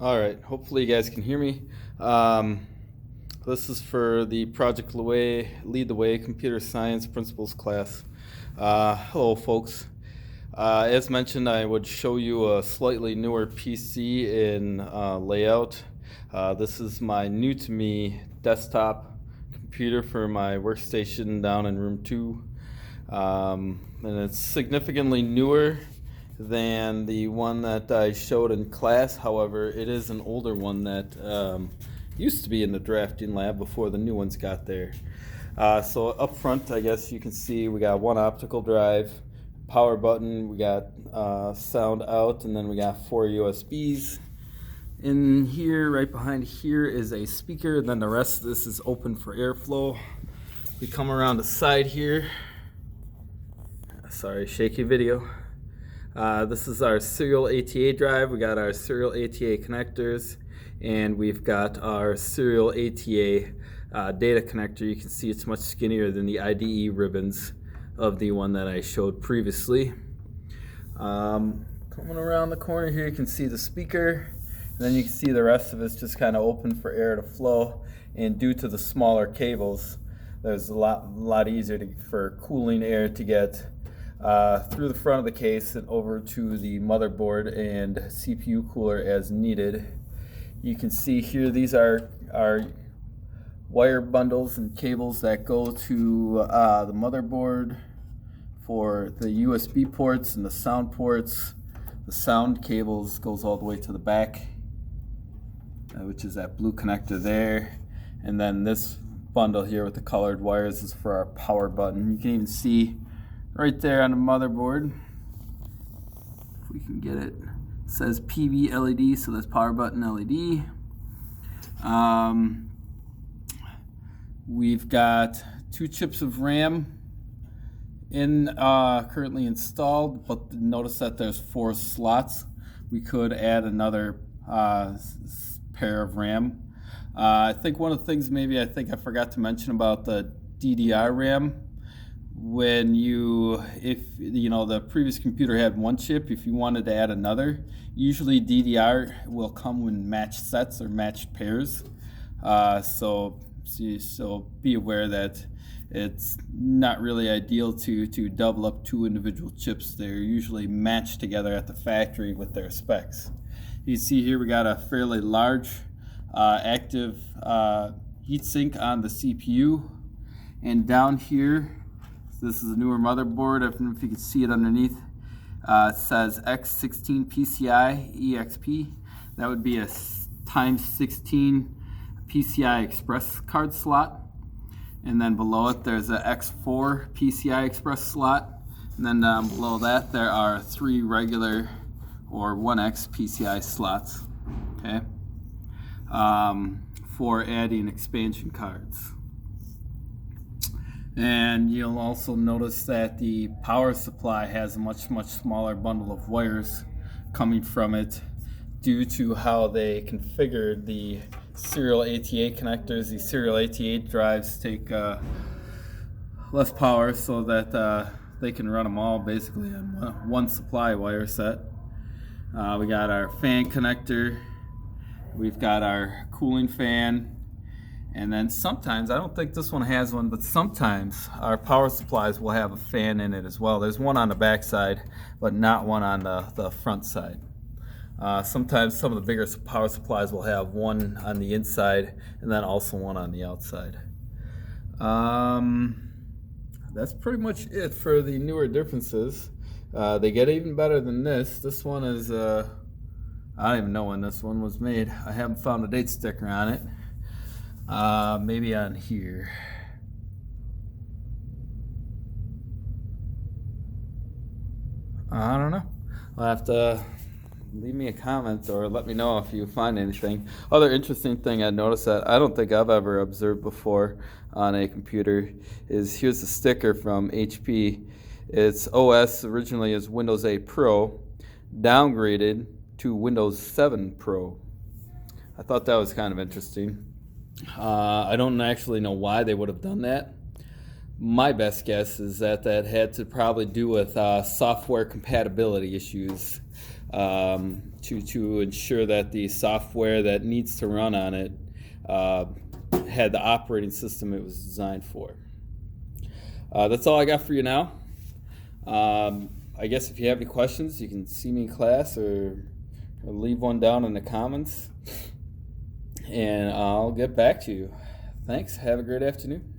All right, hopefully you guys can hear me. Um, this is for the Project Lead the Way Computer Science Principles class. Hello, folks. As mentioned, I would show you a slightly newer PC in layout. This is my new to me desktop computer for my workstation down in room 2. And it's significantly newer than the one that I showed in class. However, it is an older one that used to be in the drafting lab before the new ones got there. So up front, I guess you can see we got one optical drive, power button, we got sound out, and then we got 4 USBs. In here, right behind here, is a speaker, and then the rest of this is open for airflow. We come around the side here. Sorry, shaky video. This is our serial ATA drive. We got our serial ATA connectors, and we've got our serial ATA data connector. You can see it's much skinnier than the IDE ribbons of the one that I showed previously. Coming around the corner here, you can see the speaker, and then you can see the rest of it's just kind of open for air to flow. And due to the smaller cables, there's a lot easier for cooling air to get through the front of the case and over to the motherboard and CPU cooler as needed. You can see here these are our wire bundles and cables that go to the motherboard for the USB ports and the sound ports. The sound cables goes all the way to the back, which is that blue connector there. And then this bundle here with the colored wires is for our power button. You can even see right there on the motherboard, if we can get it, it says PV LED, so that's power button LED. We've got 2 chips of RAM currently installed, but notice that there's 4 slots. We could add another pair of RAM. I think one of the things I forgot to mention about the DDR RAM, if the previous computer had 1 chip, if you wanted to add another, usually DDR will come in matched sets or matched pairs. So be aware that it's not really ideal to double up 2 individual chips. They're usually matched together at the factory with their specs. You see here we got a fairly large active heatsink on the CPU, and down here, this is a newer motherboard. I don't know if you can see it underneath. It says X16 PCI EXP. That would be a times 16 PCI Express card slot. And then below it, there's a X4 PCI Express slot. And then down below that, there are 3 regular or 1X PCI slots. Okay, for adding expansion cards. And you'll also notice that the power supply has a much smaller bundle of wires coming from it due to how they configured the serial ATA connectors. These serial ATA drives take less power so that they can run them all basically on one supply wire set. We got our fan connector, we've got our cooling fan, and then sometimes, I don't think this one has one, but sometimes our power supplies will have a fan in it as well. There's one on the back side, but not one on the front side. Sometimes some of the bigger power supplies will have one on the inside and then also one on the outside. That's pretty much it for the newer differences. They get even better than this. This one is, I don't even know when this one was made. I haven't found a date sticker on it. Maybe on here. I don't know. I'll have to leave me a comment or let me know if you find anything. Other interesting thing I noticed that I don't think I've ever observed before on a computer is here's a sticker from HP. Its OS originally is Windows 8 Pro, downgraded to Windows 7 Pro. I thought that was kind of interesting. I don't actually know why they would have done that. My best guess is that had to probably do with software compatibility issues. to ensure that the software that needs to run on it had the operating system it was designed for. That's all I got for you now. I guess if you have any questions, you can see me in class or leave one down in the comments, and I'll get back to you. Thanks. Have a great afternoon.